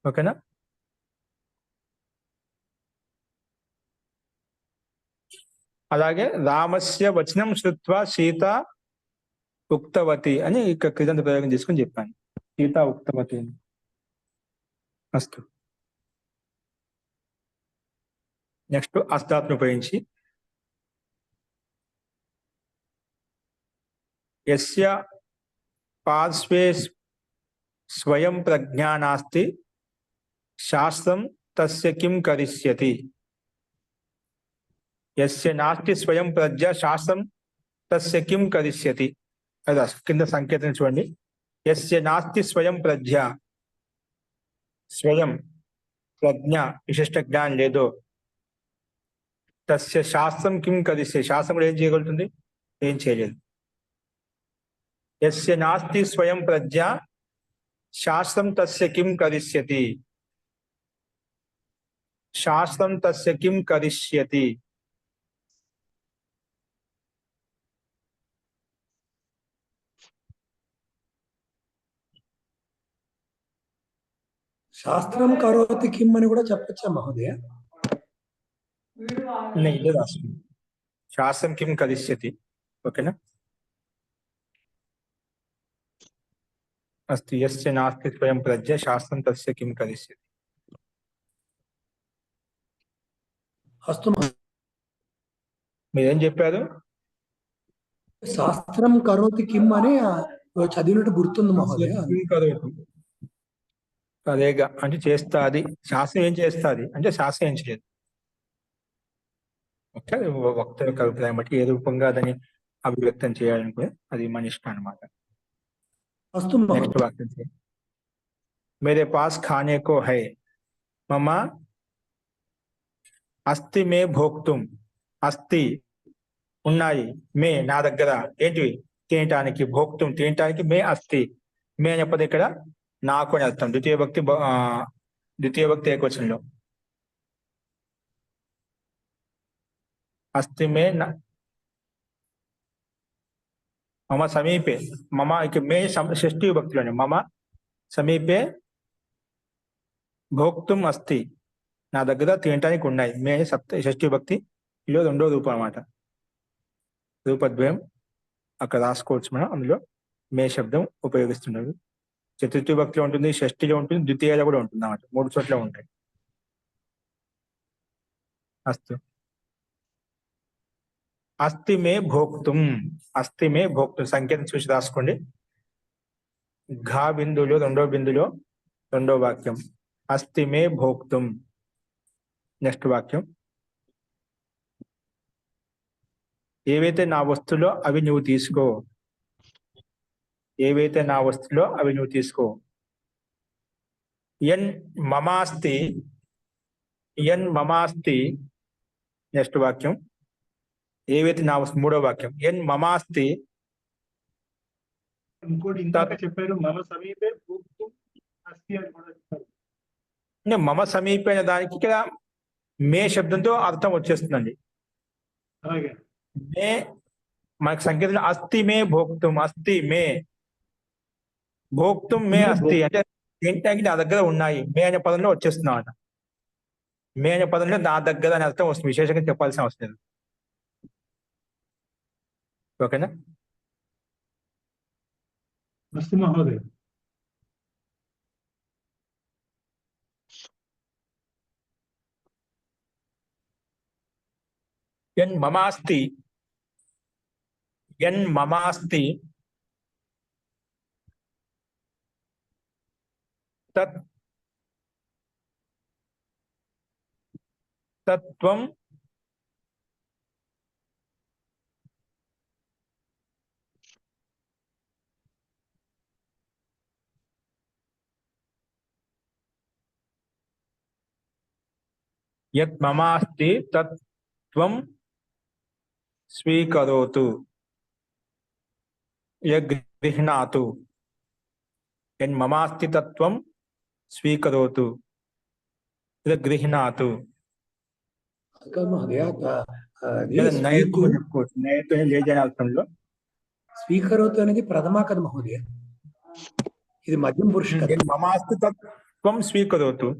ఓకేనా, అలాగే రామస్య వచనం శ్రుత్వా సీత ఉక్తవతి అని ఇక్కడ కృతంత ప్రయోగం చేసుకుని చెప్పాను. సీత ఉక్తవతి అని. అస్తు, నెక్స్ట్ అస్తాత్ను ఉపయోగించి యస్య పార్శ్వే స్వయం ప్రజ్ఞా నాస్తి శాస్త్రం తస్య కిం కరిష్యతి. యస్య నాస్తి స్వయం ప్రజ్ఞ శాస్త్రం తస్య కిం కరిష్యతి. అది కింద సంకేతం చూడండి. యస్య నాస్తి స్వయం ప్రజ్ఞ, స్వయం ప్రజ్ఞ విశిష్ట జ్ఞానం లేదో, తస్య శాస్త్రం కిం కరిష్యతి, శాస్త్రం కూడా ఏం చేయగలుగుతుంది? ఏం చేయలేదు. యస్య నాస్తి స్వయం ప్రజ్ఞ శాస్త్రం తస్య కిం కరిష్యతి. శాస్త్రం తస్య కిం కరిష్యతి. శాస్త్రం కరోతి కిమ్ అని కూడా చెప్పచ్చా మహోదయ? ఇదే రాస్తుంది, శాస్త్రం కిం కరిష్యతి. ఓకేనా, అస్తు. యస్య నాస్తి స్వయం ప్రజ్ఞ శాస్త్రం తస్య కిం కరిష్యతి. అస్తు. మీరేం చెప్పారు? శాస్త్రం కరోతి కిమ్ అని చదివినట్టు గుర్తుంది మహోదయ. అదేగా అంటే చేస్తాది. శాస్త్రం ఏం చేస్తాది అంటే శాస్త్రం ఏం చేయదు. ఓకే, వక్త యొక్క అభిప్రాయం బట్టి ఏ రూపంగా దాన్ని అభివ్యక్తం చేయాలనుకునే అది మన ఇష్టం అనమాట. నెక్స్ట్ వాక్యం చేయండి. మేరే పాస్ ఖానే కో హై మమ అస్తి మే భోక్తుం. అస్తి ఉన్నాయి, మే నా దగ్గర, ఏంటివి? తినటానికి, భోక్తుం తినటానికి, మే అస్తి. మే అనేప్పది ఇక్కడ నాకు అని అర్థం. ద్వితీయ భక్తి ఏకవచనంలో అస్తి మే మమ సమీపే. మమ ఇక మే షష్ఠీ విభక్తిలోనే మమ సమీపే భోక్తుం అస్తి, నా దగ్గర తినటానికి ఉన్నాయి. మే షష్ఠీ విభక్తిలో రెండో రూపం అన్నమాట. రూపద్వయం అక్కడ రాసుకోవచ్చు మనం. అందులో మే శబ్దం ఉపయోగిస్తున్నారు. చతుర్థి భక్తిలో ఉంటుంది, షష్ఠిలో ఉంటుంది, ద్వితీయలో కూడా ఉంటుంది అన్నమాట. 3 చోట్ల ఉంటాయి. అస్తు. అస్తి మే భోక్తుం. అస్తి మే భోక్తుం సంకేతం చూసి రాసుకోండి. ఘా బిందులో రెండో వాక్యం. అస్తి మే భోక్తుం. నెక్స్ట్ వాక్యం. ఏవైతే నా వస్తులో అవి నువ్వు తీసుకో. ఏవైతే నా వస్తులో అవి నువ్వు తీసుకో. యన్ మమాస్తి. నెక్స్ట్ వాక్యం. ఏవైతే నా వస్తు. మూడో వాక్యం. యన్ మమాస్తి. ఇంకోటి ఇందాక చెప్పారు మమ సమీపే భోక్తుం అస్తి అని కూడా చెప్పారు. మమ సమీపైన దానికి ఇక్కడ మే శబ్దంతో అర్థం వచ్చేస్తుందండి. అలాగే మే మనకు సంకేతం అస్తి మే భోక్తుం. అస్తి మే భోక్తుం మే అస్తి అంటే ఏంటంటే నా దగ్గర ఉన్నాయి. మే అనే పదంలో వచ్చేస్తున్నాం అన్న. మే అనే పదంలో నా దగ్గర అనే అర్థం వస్తుంది. విశేషంగా చెప్పాల్సిన అవసరం లేదు. ఓకేనా? అస్తు మహోదయ. యన్ మమాస్తి తత్వం యత్ మమాస్తి తత్వం స్వీకరోతు యగృహ్ణాతు. యన్ మమాస్తి తత్వం స్వీకరోతు యగృహ్ణాతు. మహోదయ నయతో చెప్పుకోవచ్చు. నయతో లేజనే అర్థంలో స్వీకరోతు అనేది ప్రథమ కదా మహోదయ. ఇది మధ్యం పురుష. మమాస్తి తత్వం స్వీకరోతు.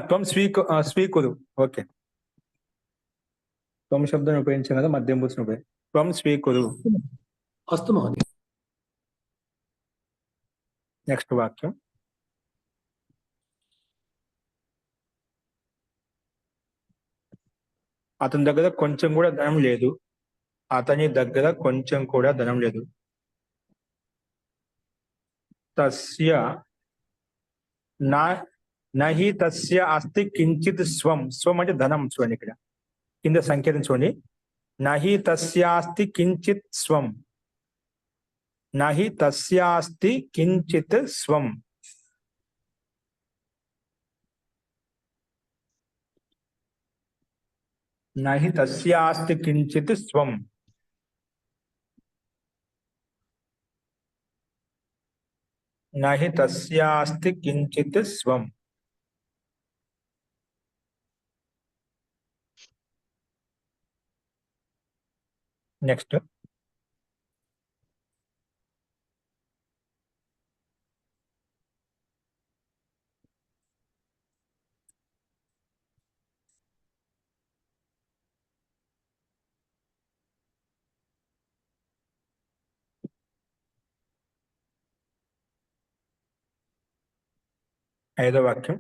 త్వం స్వీకురు. ఓకే. త్వం శబ్దం ఉపయోగించాం కదా, మధ్యం పురుషుని ఉపయోగించి. త్వం స్వీకురు. అస్తు మహోదయ. నెక్స్ట్ వాక్యం. అతని దగ్గర కొంచెం కూడా ధనం లేదు. అతని దగ్గర కొంచెం కూడా ధనం లేదు. తస్య నహి తస్య అస్తి కించిత్ స్వం. స్వం అంటే ధనం. చూడండి ఇక్కడ కింద సంకేతం చూడండి. నహి తస్యాస్తి కించిత్ స్వం. నహి తస్యాస్తి కించిత్ స్వం. నహి తస్యాస్తి కించిత్ స్వం. నహి తస్యాస్తి కించిత్ స్వం. నెక్స్ట్. ఐదో వాక్యం.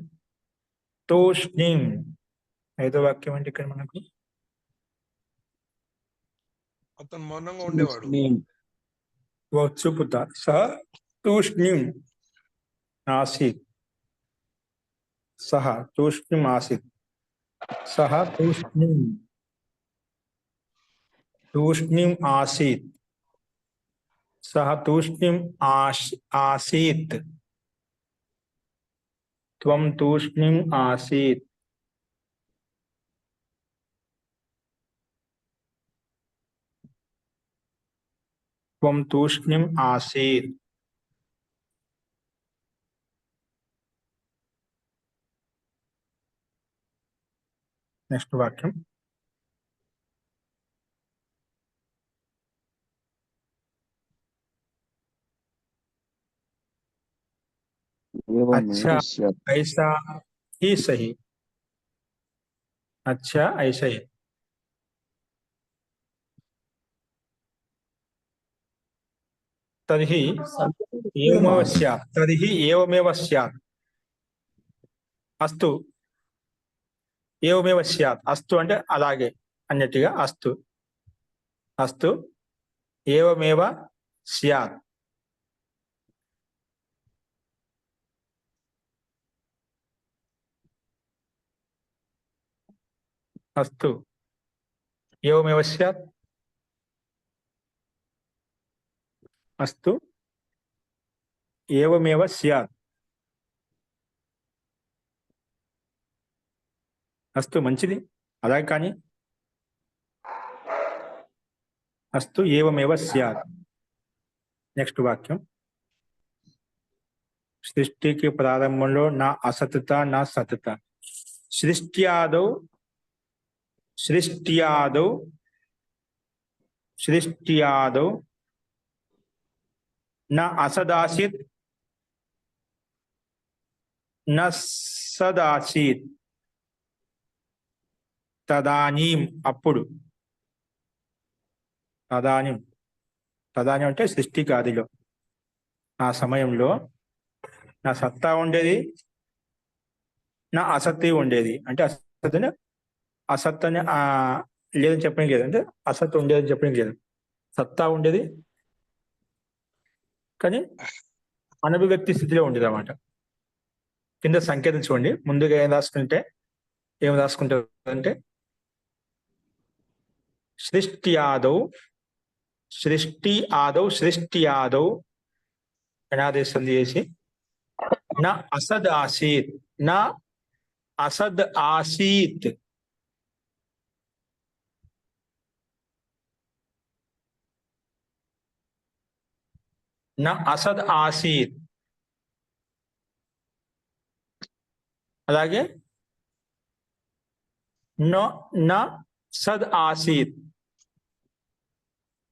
తూష్ణీం. ఐదో వాక్యం అంటే ఇక్కడ మనకు అతను మౌనంగా ఉండేవాడు. చూపుతా. స తూష్ణీం ఆసీత్. సహ తూష్ణీం ఆసీత్. సహ తూష్ణీం ఆసీత్. సహ తూష్ణీం ఆసీత్. త్వం తూష్ణీం ఆసీత్. త్వం తూష్ణీం ఆసీత్. నెక్స్ట్ వాక్యం. अच्छा ऐसा ही सही. अच्छा ऐसा ही. తర్హి ఏవమేవ స్యాత్. తర్హి ఏవమేవ స్యాత్. అస్తు ఏవమేవ స్యాత్. అస్తు అంటే అలాగే అన్నట్టుగా అస్తు. అస్తు ఏవమేవ స్యాత్. అస్తు ఏవమేవ స్యాత్. అస్తు ఏవమేవ స్యాత్. అస్తు మంచిది, అలాగే కానీ. అస్తు ఏవమేవ స్యాత్. నెక్స్ట్ వాక్యం. సృష్టికి ప్రారంభంలో నా అసతత నా సతత. సృష్ట్యాదౌ సృష్ట్యాదౌ సృష్ట్యాదౌ నా అసదాసిత్ నా సదాసిత్. తదానీం అప్పుడు. తదానీం తదానీం అంటే సృష్టికి ఆదిలో, ఆ సమయంలో నా సత్తా ఉండేది, నా అసత్తి ఉండేది. అంటే అసత్తుని అసత్ అని లేదని చెప్పడానికి లేదు, అంటే అసత్ ఉండేదని చెప్పడానికి లేదు. సత్తా ఉండేది కానీ అనభివ్యక్తి స్థితిలో ఉండేది అన్నమాట. కింద సంకేతం చూడండి. ముందుగా ఏం రాసుకుంటారంటే సృష్ట్యాదౌ సృష్ట్యాదౌ అనాదేశ సంధి చేసి నా అసద్ ఆసీత్. నా అసద్ ఆసీత్. నా అసద్ ఆసీత్. అలాగే నా సద్ ఆసీత్.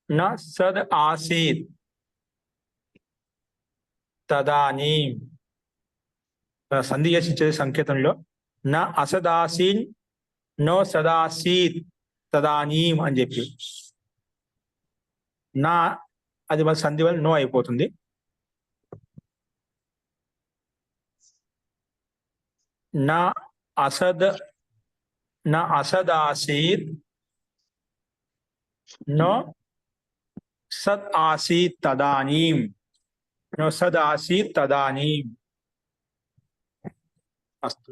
నా సద్ ఆసీత్. తదానీం సంధి చేసి ఇచ్చే సంకేతంలో నా అసదాసీన్ నో సదాసీత్ తదానీం అని చెప్పి నా అది మన సంధి వల్ల నో అయిపోతుంది. నా అసదాసీత్ నో సద్ ఆసీత్ తదానీం. నో సద్ ఆసీత్ తదానీం. అస్తు.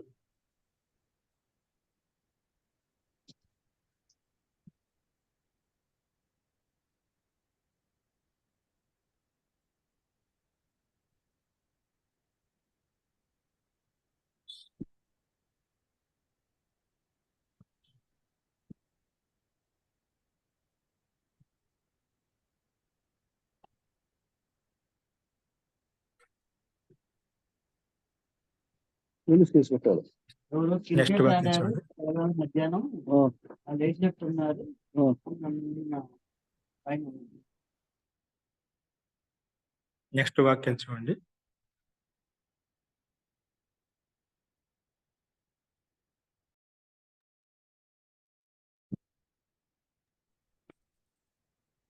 నెక్స్ట్ వాక్యం చూడండి. మధ్యాహ్నం లేచినట్టున్నారు. నెక్స్ట్ వాక్యం చూడండి.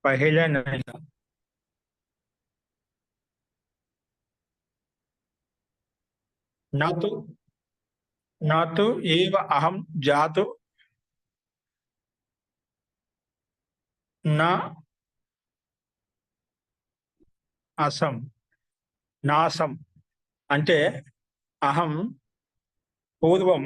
పహేలా నహీ నా తు ఏవ అహం జాతు నా అసం నాసం. అంటే అహం పూర్వం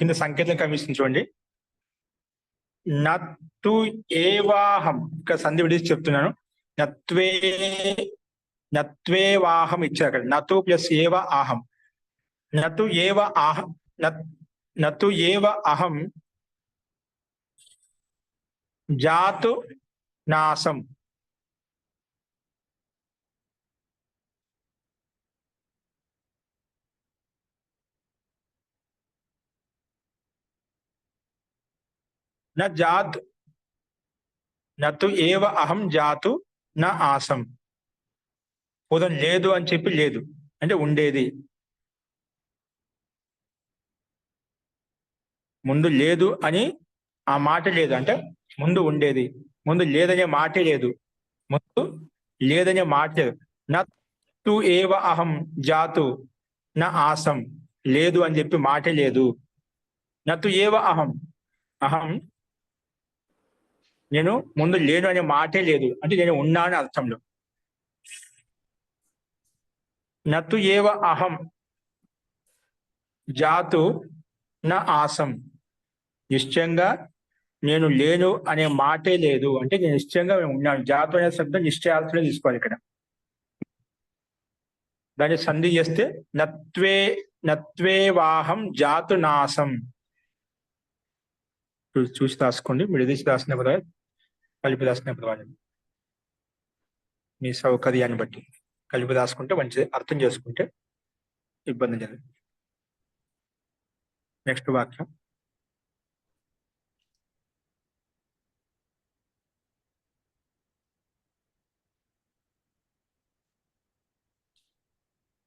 కింద సంకేతం కనిపిస్తుంది చూడండి. నత్తు ఏవాహం. ఇక్కడ సంధి విడిచి చెప్తున్నాను. నత్వేవాహం ఇచ్చారు అక్కడ. నతు ప్లస్ ఏవ ఆహం. నతు ఏవ ఆహం. నతు ఏవ అహం జాతు నాసం. నతు ఏవ అహం జాతు నా ఆసం. పూర్వం లేదు అని చెప్పి లేదు అంటే ఉండేది. ముందు లేదు అని ఆ మాట లేదు అంటే ముందు ఉండేది, ముందు లేదనే మాటే లేదు, ముందు లేదనే మాట లేదు. నత్తు ఏవ అహం జాతు నా ఆసం, లేదు అని చెప్పి మాటే లేదు. నత్తు ఏవ అహం, అహం నేను ముందు లేను అనే మాటే లేదు అంటే నేను ఉన్నా అని అర్థంలో. నత్తు ఏవ అహం జాతు నా ఆసం, నిశ్చయంగా నేను లేను అనే మాటే లేదు అంటే నేను నిశ్చయంగా ఉన్నాను. జాతు అనే శబ్దం నిశ్చయార్థంలో తీసుకోవాలి ఇక్కడ. దాన్ని సంధి చేస్తే నత్వేవాహం జాతు నాసం. చూసి రాసుకోండి, విడదీసి రాసిన పదవి, కలిపి రాసిన పదవి మీ సౌకర్యాన్ని బట్టి కలిపి రాసుకుంటే మంచిది, అర్థం చేసుకుంటే ఇబ్బంది లేదు. నెక్స్ట్ వాక్యం.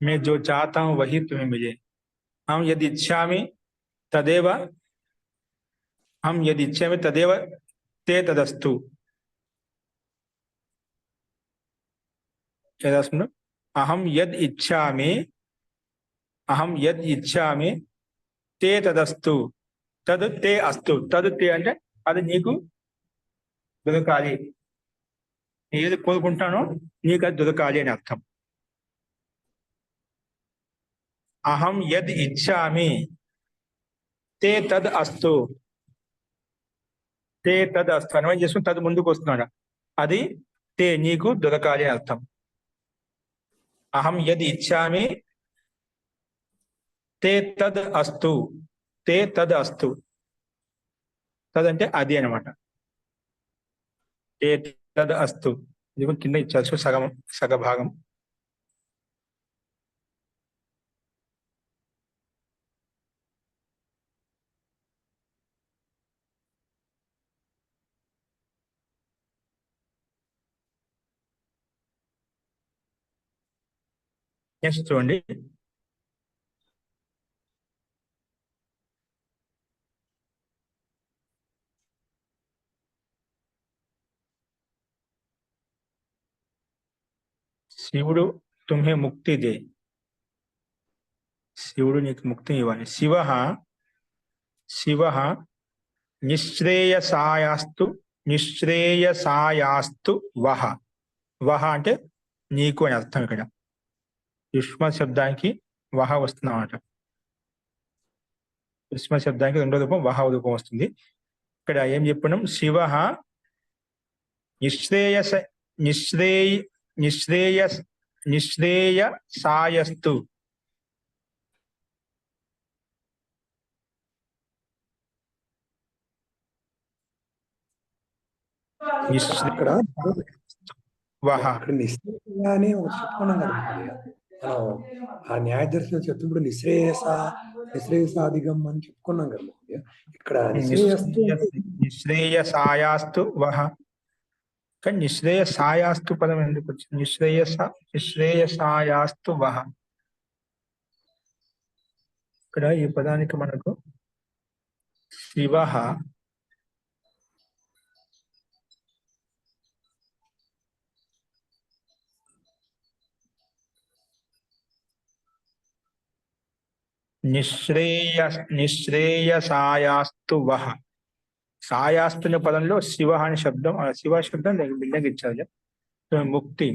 मैं जो चाहता हूं वही तुम्हें मिले, हम यदि इच्छामि तदेव ते तदस्तु. अहम यद इच्छामि ते तदस्तु, तद ते अस्तु. तद ते అంటే అది నీకు దొరకాలి, ఏది కోరుకుంటానో నీకు అది దొరకాలి అని అర్థం. అహం యద్ ఇచ్చామి తే తద్ అస్తు, తే తద్ అస్తు అన్వయం చేసుకుని తద్ ముందుకు వస్తున్నాడు, అది తే నీకు దొరకాలి అని అర్థం. అహం యద్ ఇచ్చామి తే తద్ అస్తు, తే తద్ అస్తు. తద్ అంటే అది అనమాట. తే తద్ అస్తు ఇది కింద ఇచ్చాల్సి సగ భాగం. నెక్స్ట్ చూడండి. శివుడు తుమ్హే ముక్తి దే, శివుడు నీకు ముక్తి ఇవ్వాలి. శివ నిశ్రేయసాయాస్తు వహ. వహ అంటే నీకు అని అర్థం. ఇక్కడ యుష్మ శబ్దానికి వహ వస్తుంది అన్నమాట. యుష్మ శబ్దానికి రెండో రూపం వహ రూపం వస్తుంది. ఇక్కడ ఏం చెప్పినాం, శివ నిశ్రేయసాయస్తు. అక్కడ వహ నిశ్రేయగానే ఒకటి చెప్పుకున్నాం కదా మనం, ఆ న్యాయ దర్శనం చెప్తున్నప్పుడు నిశ్రేయసాధిగం అని చెప్పుకున్నాం కదా మహోదయ. ఇక్కడ నిశ్రేయసాయాస్తు వహ, కానీ నిశ్రేయసాయాస్తు పదం ఎందుకు వచ్చింది? నిశ్రేయసాయాస్తు వహ. ఇక్కడ ఈ పదానికి మనకు శివ నిశ్రేయసాయాస్తు వహ. సాయాస్తు అనే పదంలో శివ అనే శబ్దం, ఆ శివ శబ్దం బిల్లంగా ఇచ్చారు. ముక్తి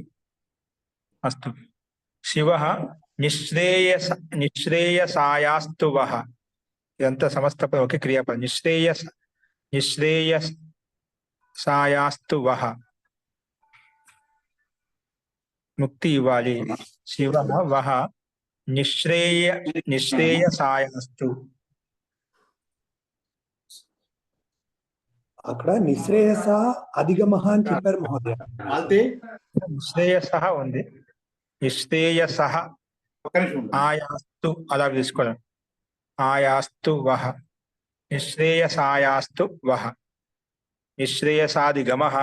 అస్తు. శివ నిశ్రేయసాయాస్తు వహ. ఇదంతా సమస్త పదం ఒకే క్రియాపదం. నిశ్రేయసాయాస్తు వహ, ముక్తి ఇవ్వాలి. శివ వహ నిశ్రేయసాయాస్తు. అక్కడ నిశ్రేయస అధిగమః అని చెప్పారు మహోదయ. నిశ్రేయస ఉంది, నిశ్రేయస ఆయాస్తు అలా తీసుకోవాలి. ఆయాస్తు వహ, నిశ్రేయసాయాస్తు వహ, నిశ్రేయసాధిగమః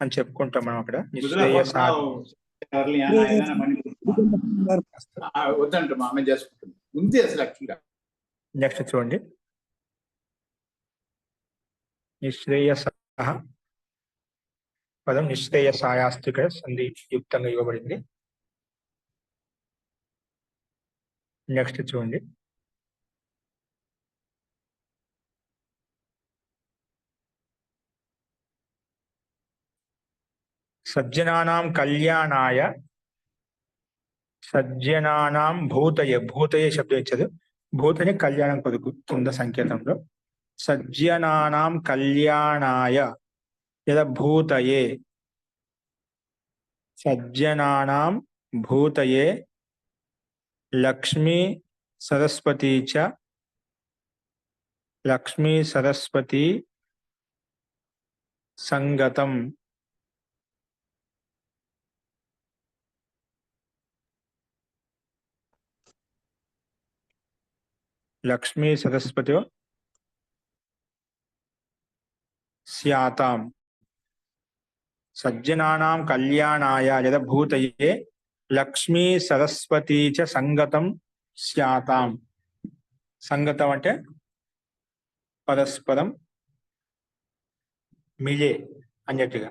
అని చెప్పుకుంటాం మనం అక్కడ. నెక్స్ట్ చూడండి. నిశ్రేయస పదం నిశ్రేయసాయాస్తు ఇక్కడ సంధి యుక్తంగా ఇవ్వబడింది. నెక్స్ట్ చూడండి. సజ్జనానాం కళ్యాణాయ సజ్జనానాం భూతయే శబ్దం ఇచ్చదు. భూతయే కళ్యాణం కొరకు కింద సంకేతంలో సజ్జనానాం కళ్యాణాయ లేదా భూతయే సజ్జనానాం భూతయే లక్ష్మీ సరస్వతీ చ లక్ష్మీ సరస్వతి సంగతం లక్ష్మీ సరస్వతి స్యాతాం సజ్జనానాం కళ్యాణాయ లేదా భూతయే లక్ష్మీ సరస్వతీ చ సంగతం స్యాతాం. సంగతం అంటే పరస్పరం మిలే అన్నట్టుగా.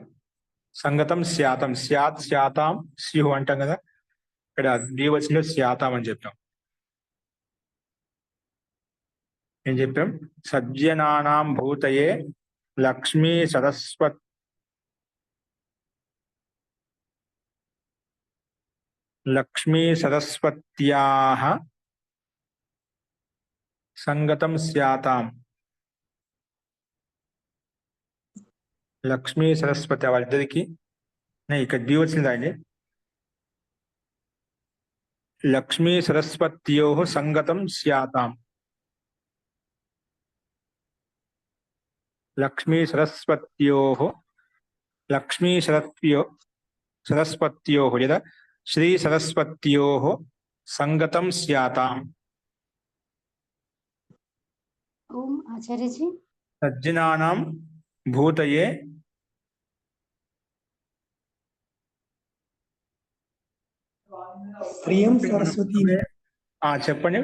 సంగతం స్యాతం స్యాత్ స్యాతాం స్యు అంటాం కదా, ఇక్కడ ద్వివచనంలో స్యాతాం అని చెప్పాం. ఏం చెప్పాం? సజ్జనానాం భూతయే లక్ష్మీ సరస్వత్యాః సంగతం స్యాతాం. లక్ష్మీ సరస్వతి వాళ్ళిద్దరికి ఇక్కడ ద్వివచనం రాయండి. లక్ష్మీ సరస్వత్యోః సంగతం స్యాతాం. లక్ష్మీ సరస్వత్యోః లేదా శ్రీ సరస్వత్యోః సంగతం స్యాతాం. ఓం ఆచార్యజీ. సజ్జనానాం భూతయే ప్రియం సరస్వతి. చెప్పండి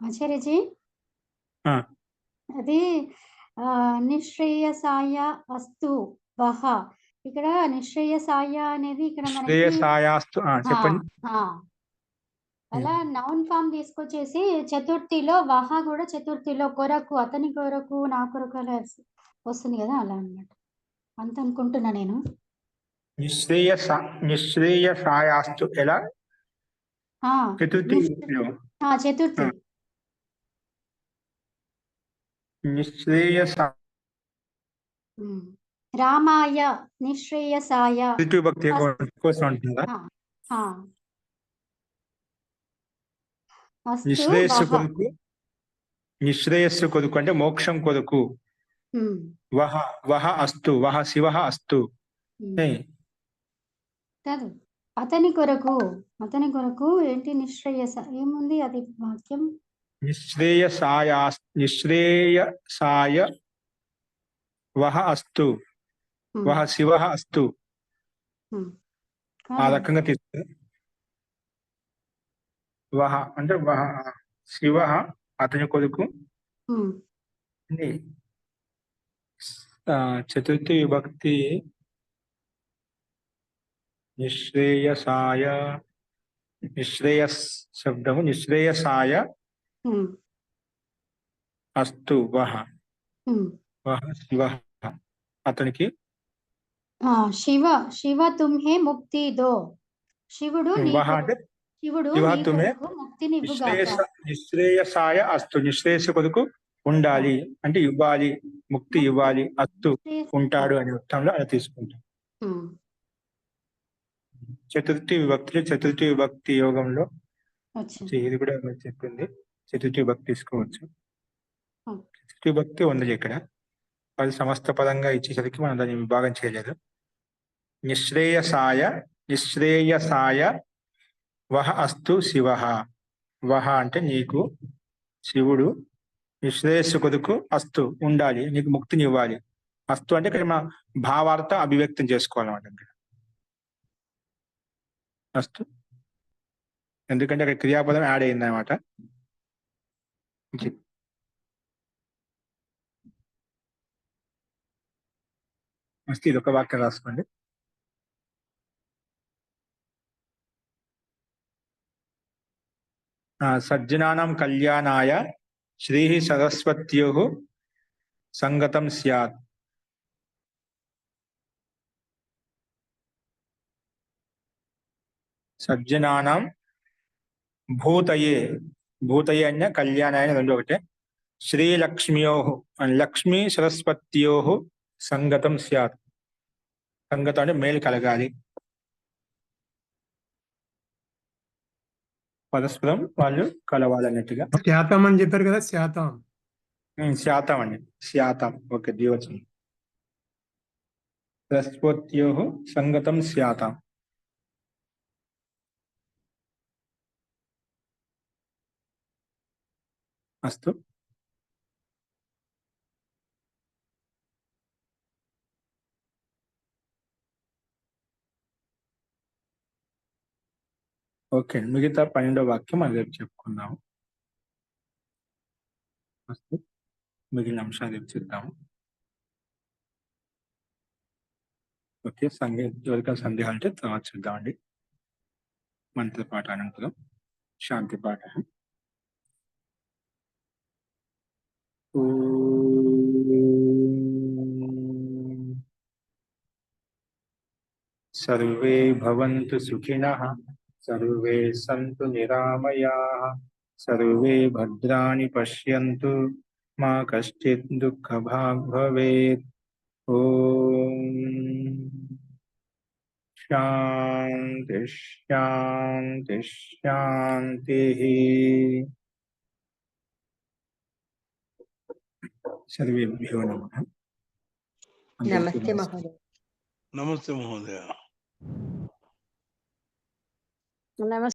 ఆచార్యజీ. అది నిశ్రేయసాయ అస్తు వహ. ఇక్కడ నిశ్రేయసాయ అనేది ఇక్కడ శ్రేయసాయాస్తు చెప్పండి. అలా నౌన్ ఫామ్ తీసుకొచ్చేసి చతుర్థిలో వహ కూడా చతుర్థిలో కొరకు, అతని కొరకు, నా కొరకు అలా వస్తుంది కదా, అలా అన్నమాట. అంత అనుకుంటున్నా నేను. నిశ్రేయసాయాస్తు ఎలా? చతుర్థి. చతుర్థి నిశ్రేయస రామాయ నిశ్రేయసాయ భక్తి కోసం ఉంటుందా? నిశ్రేయస్సు కొరకు అంటే మోక్షం కొరకు. వహ అస్తు వహ శివ అస్తు. కాదు, అతని కొరకు. అతని కొరకు ఏంటి? నిశ్రేయస ఏముంది అది వాక్యం? నిశ్రేయసాయ వహ అస్తు వహ శివ అస్తు. ఆ రకంగా తీసుకు. వహ అంటే వహ శివ అతని కొరకు. చతుర్థి విభక్తి నిశ్రేయసాయ నిశ్రేయస్ శబ్దము నిశ్రేయసాయ అస్తు వహ శివ అతనికి. శివ తుమ్హే ముక్తి దో. శివుడు ముక్తిని నిశ్రేయసాయ అస్తు నిశ్రేయస్ కొరకు ఉండాలి అంటే ఇవ్వాలి, ముక్తి ఇవ్వాలి. అస్తు ఉంటాడు అనే అర్థంలో అలా తీసుకుంటాం. చతుర్థి విభక్తి యోగంలో ఇది కూడా చెప్పింది. చతుర్థి విభక్తి తీసుకోవచ్చు. చతుర్థి విభక్తి ఉంది ఇక్కడ. అది సమస్త పదంగా ఇచ్చేసరికి మనం దాన్ని విభాగం చేయలేదు. నిశ్రేయసాయ వహ అస్తు శివ. వహ అంటే నీకు శివుడు నిశ్రేయస్సు కొరకు అస్తు ఉండాలి, నీకు ముక్తిని ఇవ్వాలి. అస్తు అంటే ఇక్కడ మన భావార్థ అభివ్యక్తం చేసుకోవాలన్నమాట. అస్తు ఎందుకంటే అక్కడ క్రియాపదం యాడ్ అయింది అనమాట. ఫస్ట్ ఇది ఒక వాక్యం రాసుకోండి. సజ్జనానాం కళ్యాణాయ శ్రీ సరస్వత్యోః సంగతం స్యాత్. సజ్జనానాం భూతయే, భూతయే అన్న కళ్యాణాయ రెండు ఒకటే. శ్రీలక్ష్మ్యోః లక్ష్మీ సరస్వత్యోః సంగతం స్యాత్. సంగతం అంటే మేలు కలగాలి, పరస్పరం వాళ్ళు కలవాలన్నట్టుగా. శాతం అని చెప్పారు కదా, శాతం. శాతం అండి, శాతం. ఓకే, ద్వివచనం. సరస్వత్యోః సంగతం స్యాతాం. అస్తు. ఓకే, మిగతా 12వ వాక్యం మనం రేపు చెప్పుకుందాము. అస్తు, మిగిలిన అంశాలు రేపు చూద్దాము. ఓకే, ఎవరికైనా సందేహాలు అంటే తర్వాత చూద్దామండి. మంత్రపాఠ అనంతరం శాంతి పాఠ. సర్వే భవంతు సుఖినః, సర్వే సంతు నిరామయాః, సర్వే భద్రాణి పశ్యంతు, మా కశ్చిత్ దుఃఖభాగ్ భవేత్. ఓం శాంతి శాంతి శాంతి. సర్వేభ్యో నమః. నమస్తే మహోదయ. నమస్తే మహోదయ. నమస్తే.